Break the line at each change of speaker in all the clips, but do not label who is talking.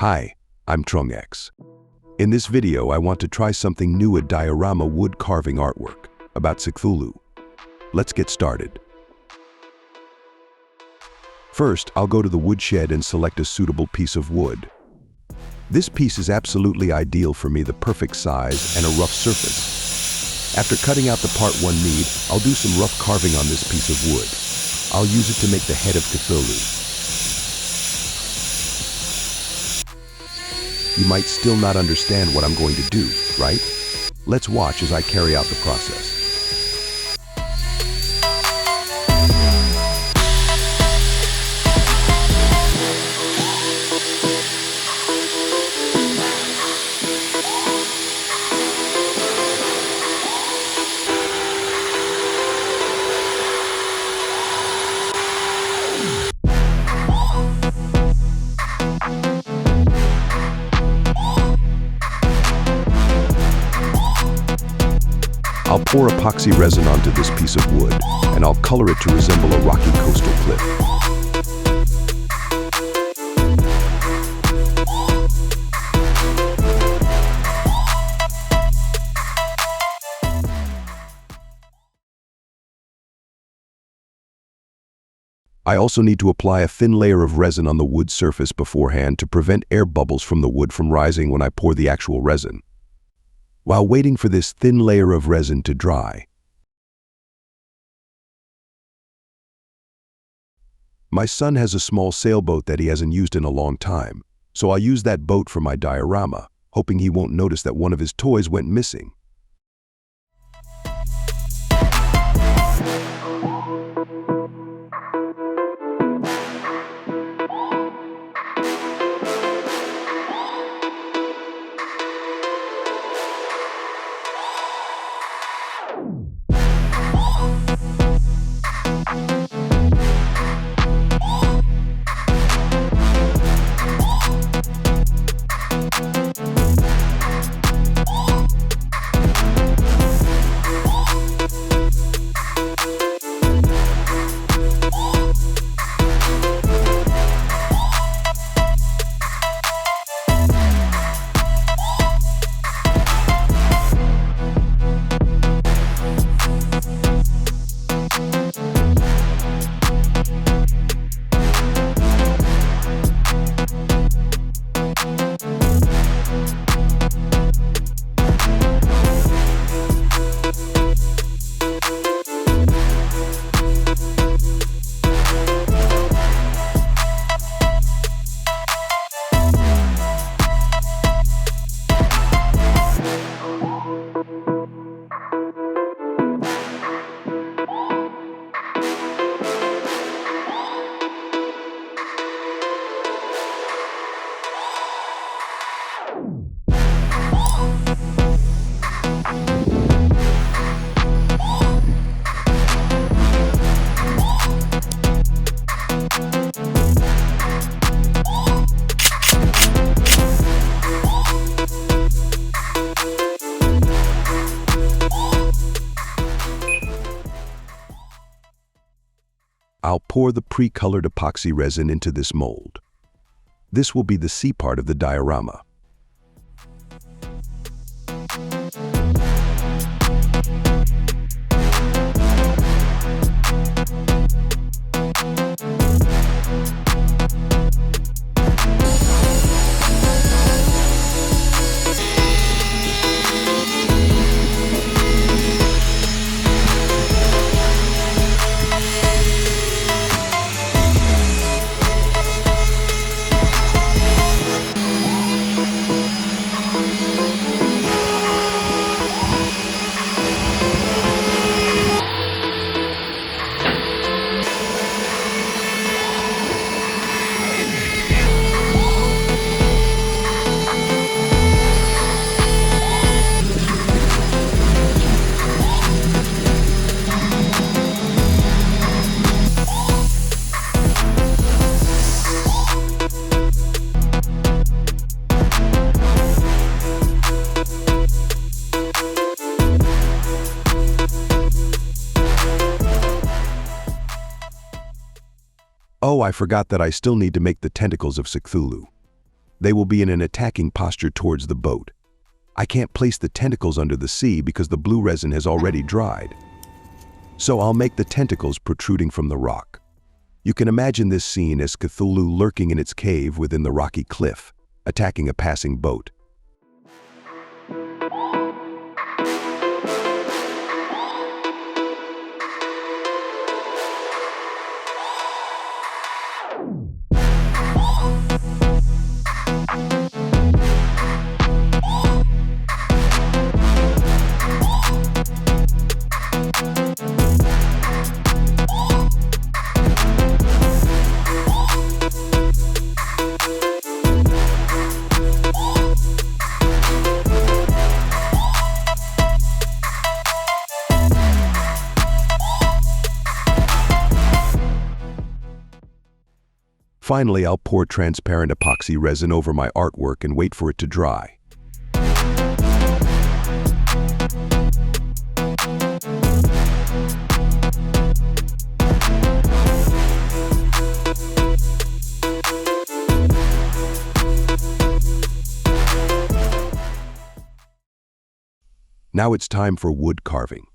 Hi, I'm Trung X. In this video, I want to try something new, a diorama wood carving artwork about Cthulhu. Let's get started. First, I'll go to the woodshed and select a suitable piece of wood. This piece is absolutely ideal for me, the perfect size and a rough surface. After cutting out the part one need, I'll do some rough carving on this piece of wood. I'll use it to make the head of Cthulhu. You might still not understand what I'm going to do, right? Let's watch as I carry out the process. I'll pour epoxy resin onto this piece of wood, and I'll color it to resemble a rocky coastal cliff. I also need to apply a thin layer of resin on the wood surface beforehand to prevent air bubbles from the wood from rising when I pour the actual resin. While waiting for this thin layer of resin to dry, my son has a small sailboat that he hasn't used in a long time, so I'll use that boat for my diorama, hoping he won't notice that one of his toys went missing. I'll pour the pre-colored epoxy resin into this mold. This will be the C part of the diorama. Oh, I forgot that I still need to make the tentacles of Cthulhu. They will be in an attacking posture towards the boat. I can't place the tentacles under the sea because the blue resin has already dried. So I'll make the tentacles protruding from the rock. You can imagine this scene as Cthulhu lurking in its cave within the rocky cliff, attacking a passing boat. Finally, I'll pour transparent epoxy resin over my artwork and wait for it to dry. Now it's time for wood carving.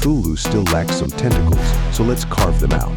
Cthulhu still lacks some tentacles, so let's carve them out.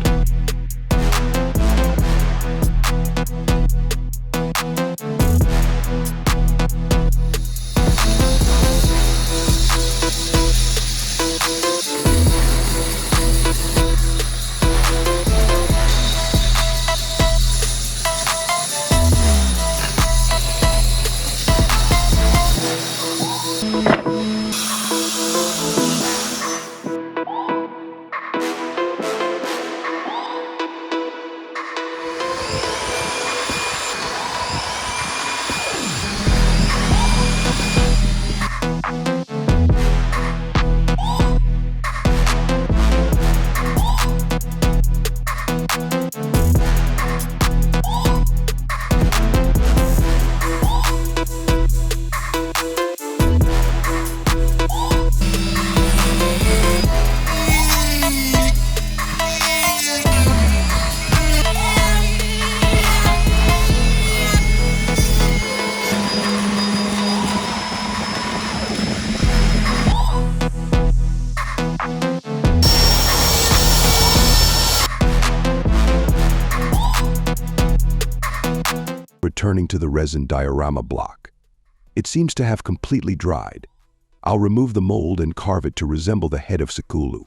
Returning to the resin diorama block. It seems to have completely dried. I'll remove the mold and carve it to resemble the head of Cthulhu.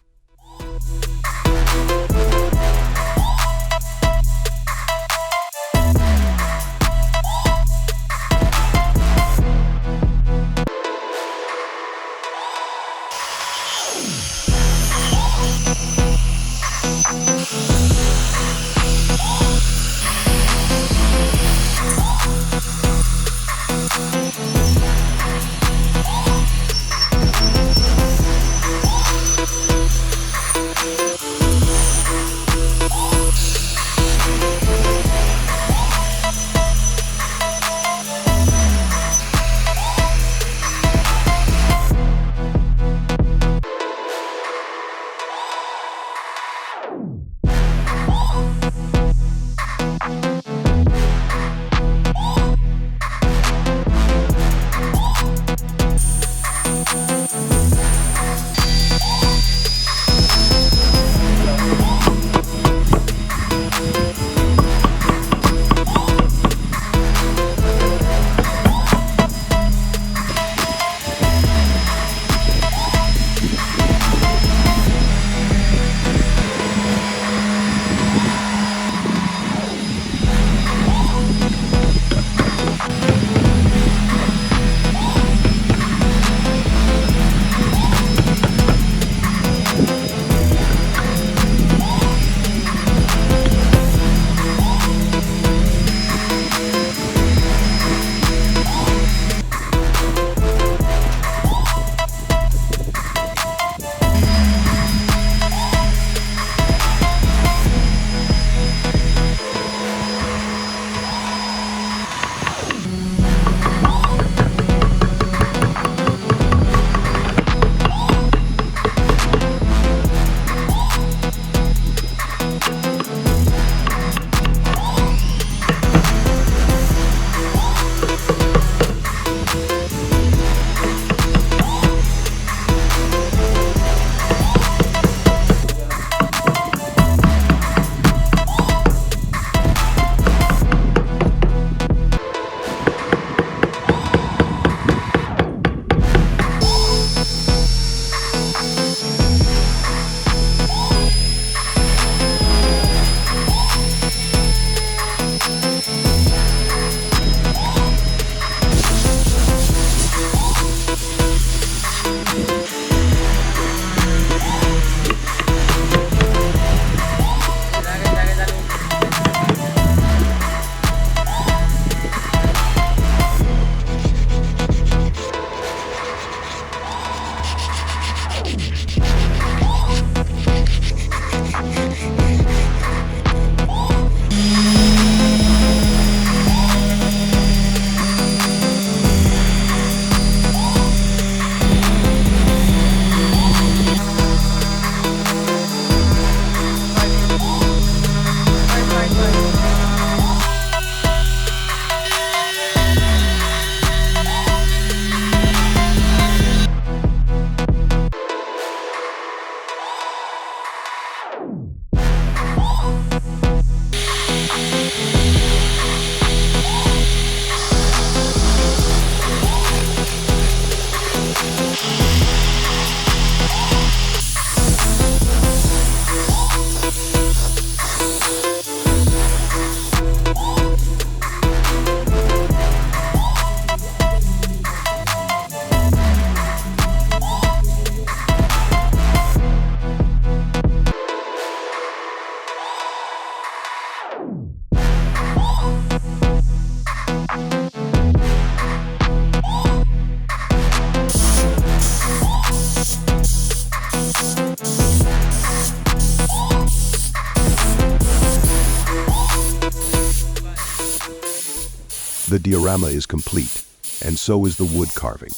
The diorama is complete, and so is the wood carving.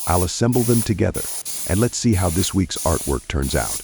I'll assemble them together, and let's see how this week's artwork turns out.